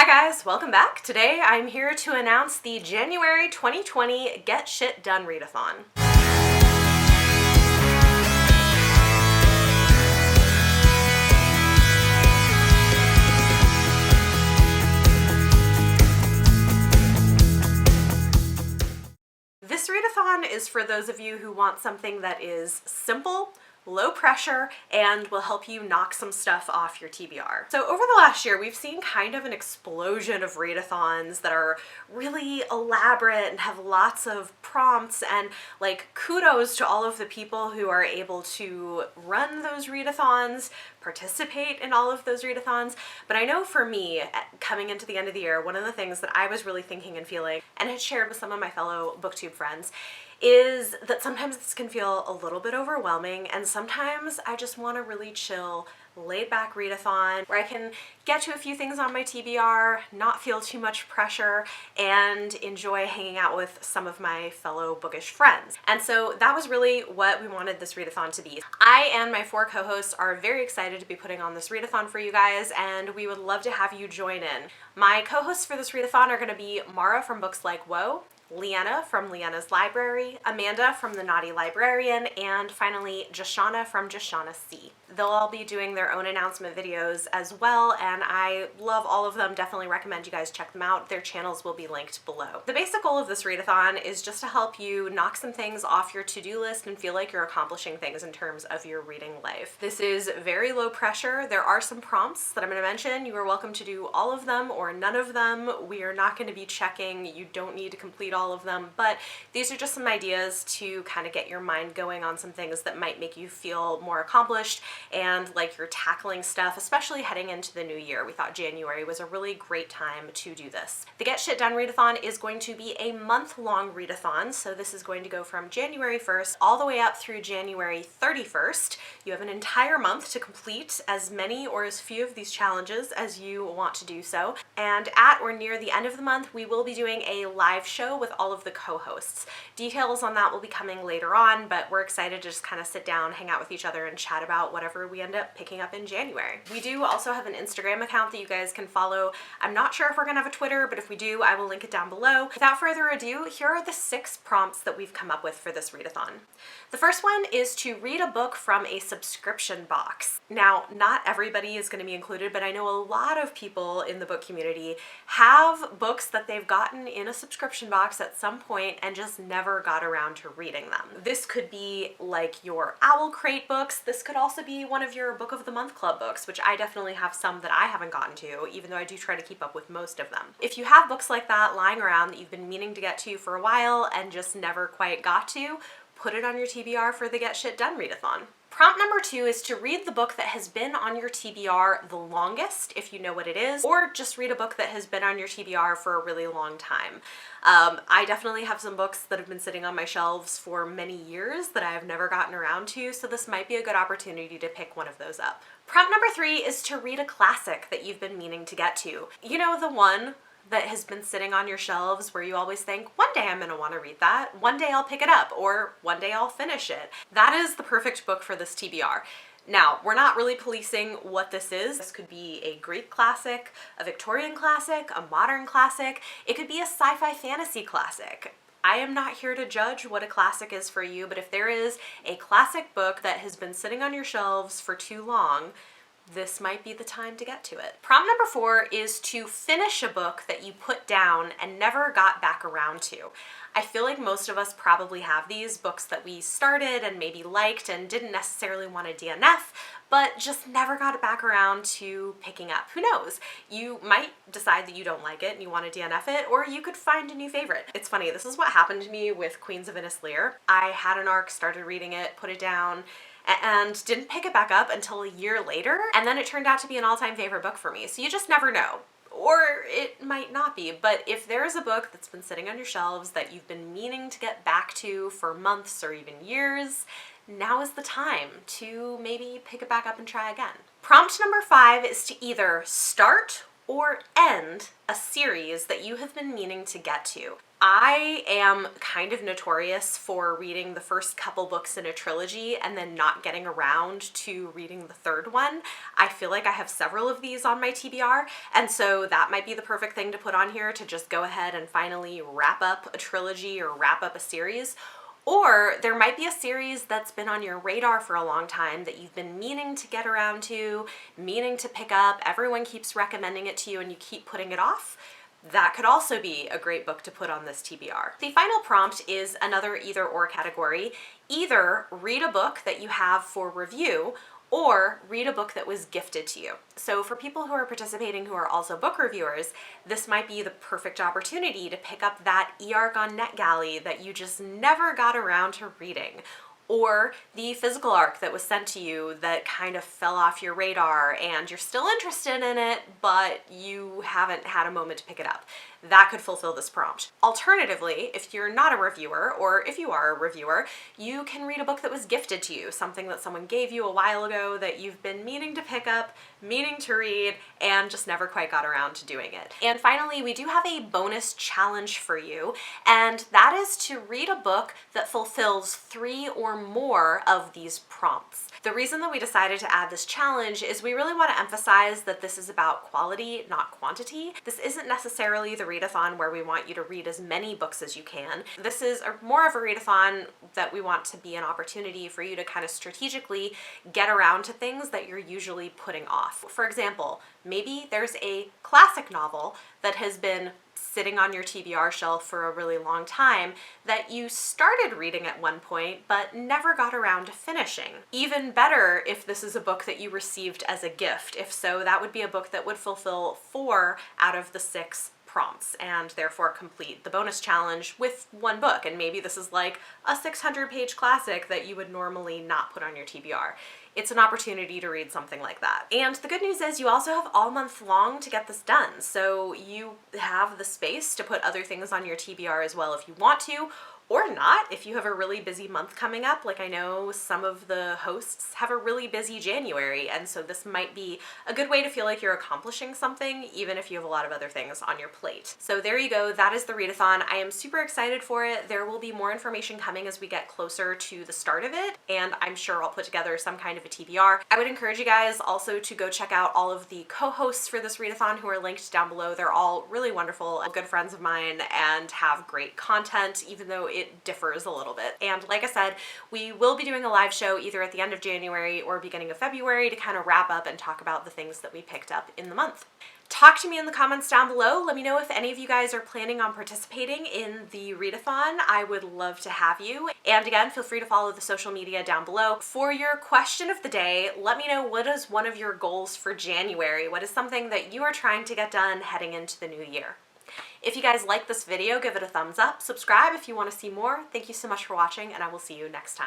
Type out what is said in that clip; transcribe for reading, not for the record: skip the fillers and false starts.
Hi guys, welcome back. Today I'm here to announce the January 2020 Get Shit Done Readathon. This readathon is for those of you who want something that is simple, low pressure, and will help you knock some stuff off your TBR. So over the last year, we've seen kind of an explosion of readathons that are really elaborate and have lots of prompts, and like kudos to all of the people who are able to run those readathons, participate in all of those readathons. But I know for me, coming into the end of the year, one of the things that I was really thinking and feeling, and had shared with some of my fellow booktube friends, is that sometimes this can feel a little bit overwhelming, and sometimes I just want to really chill, laid back readathon where I can get to a few things on my TBR, not feel too much pressure, and enjoy hanging out with some of my fellow bookish friends. And so that was really what we wanted this readathon to be. I and my 4 co-hosts are very excited to be putting on this readathon for you guys, and we would love to have you join in. My co-hosts for this readathon are going to be Mara from Books Like Whoa, Liene from Liene's Library, Amanda from The Naughty Librarian, and finally Jashana from Jashana C. They'll all be doing their own announcement videos as well, and I love all of them. Definitely recommend you guys check them out. Their channels will be linked below. The basic goal of this readathon is just to help you knock some things off your to-do list and feel like you're accomplishing things in terms of your reading life. This is very low pressure. There are some prompts that I'm going to mention. You are welcome to do all of them or none of them. We are not going to be checking. You don't need to complete all of them, but these are just some ideas to kind of get your mind going on some things that might make you feel more accomplished and like you're tackling stuff, especially heading into the new year. We thought January was a really great time to do this. The Get Shit Done Readathon is going to be a month-long readathon, so this is going to go from January 1st all the way up through January 31st. You have an entire month to complete as many or as few of these challenges as you want to do so. And at or near the end of the month, we will be doing a live show with all of the co-hosts. Details on that will be coming later on, but we're excited to just kind of sit down, hang out with each other, and chat about whatever we end up picking up in January. We do also have an Instagram account that you guys can follow. I'm not sure if we're gonna have a Twitter, but if we do, I will link it down below. Without further ado, here are the 6 prompts that we've come up with for this readathon. The first one is to read a book from a subscription box. Now, not everybody is going to be included, but I know a lot of people in the book community have books that they've gotten in a subscription box at some point and just never got around to reading them. This could be like your Owl Crate books. This could also be one of your Book of the Month Club books, which I definitely have some that I haven't gotten to, even though I do try to keep up with most of them. If you have books like that lying around that you've been meaning to get to for a while and just never quite got to, put it on your TBR for the Get Shit Done Readathon. Prompt number 2 is to read the book that has been on your TBR the longest, if you know what it is, or just read a book that has been on your TBR for a really long time. I definitely have some books that have been sitting on my shelves for many years that I have never gotten around to, so this might be a good opportunity to pick one of those up. Prompt number 3 is to read a classic that you've been meaning to get to. You know, the one that has been sitting on your shelves where you always think, one day I'm going to want to read that, one day I'll pick it up, or one day I'll finish it. That is the perfect book for this TBR. Now, we're not really policing what this is. This could be a Greek classic, a Victorian classic, a modern classic. It could be a sci-fi fantasy classic. I am not here to judge what a classic is for you, but if there is a classic book that has been sitting on your shelves for too long, this might be the time to get to it. Prompt number 4 is to finish a book that you put down and never got back around to. I feel like most of us probably have these books that we started and maybe liked and didn't necessarily want to DNF, but just never got it back around to picking up. Who knows? You might decide that you don't like it and you want to DNF it, or you could find a new favorite. It's funny, this is what happened to me with Queens of Innis Lear. I had an arc, started reading it, put it down, and didn't pick it back up until a year later, and then it turned out to be an all-time favorite book for me. So you just never know. Or it might not be, but if there is a book that's been sitting on your shelves that you've been meaning to get back to for months or even years, now is the time to maybe pick it back up and try again. Prompt number 5 is to either start or end a series that you have been meaning to get to. I am kind of notorious for reading the first couple books in a trilogy and then not getting around to reading the third one. I feel like I have several of these on my TBR, and so that might be the perfect thing to put on here to just go ahead and finally wrap up a trilogy or wrap up a series. Or there might be a series that's been on your radar for a long time that you've been meaning to get around to, meaning to pick up, everyone keeps recommending it to you and you keep putting it off. That could also be a great book to put on this TBR. The final prompt is another either or category. Either read a book that you have for review or read a book that was gifted to you. So for people who are participating who are also book reviewers, this might be the perfect opportunity to pick up that e-arc on NetGalley that you just never got around to reading, or the physical arc that was sent to you that kind of fell off your radar and you're still interested in it, but you haven't had a moment to pick it up. That could fulfill this prompt. Alternatively, if you're not a reviewer, or if you are a reviewer, you can read a book that was gifted to you, something that someone gave you a while ago that you've been meaning to pick up, meaning to read, and just never quite got around to doing it. And finally, we do have a bonus challenge for you, and that is to read a book that fulfills 3 or more of these prompts. The reason that we decided to add this challenge is we really want to emphasize that this is about quality, not quantity. This isn't necessarily the readathon where we want you to read as many books as you can. This is more of a readathon that we want to be an opportunity for you to kind of strategically get around to things that you're usually putting off. For example, maybe there's a classic novel that has been sitting on your TBR shelf for a really long time that you started reading at one point but never got around to finishing. Even better if this is a book that you received as a gift. If so, that would be a book that would fulfill 4 out of the 6 prompts and therefore complete the bonus challenge with 1 book. And maybe this is like a 600-page classic that you would normally not put on your TBR. It's an opportunity to read something like that. And the good news is you also have all month long to get this done. So you have the space to put other things on your TBR as well if you want to, or not if you have a really busy month coming up. Like I know some of the hosts have a really busy January, and so this might be a good way to feel like you're accomplishing something even if you have a lot of other things on your plate. So there you go, that is the readathon. I am super excited for it. There will be more information coming as we get closer to the start of it, and I'm sure I'll put together some kind of a TBR. I would encourage you guys also to go check out all of the co-hosts for this readathon who are linked down below. They're all really wonderful, good friends of mine, and have great content, even though it differs a little bit. And like I said, we will be doing a live show either at the end of January or beginning of February to kind of wrap up and talk about the things that we picked up in the month. Talk to me in the comments down below. Let me know if any of you guys are planning on participating in the readathon. I would love to have you. And again, feel free to follow the social media down below. For your question of the day, let me know what is one of your goals for January? What is something that you are trying to get done heading into the new year? If you guys like this video, give it a thumbs up. Subscribe if you want to see more. Thank you so much for watching, and I will see you next time.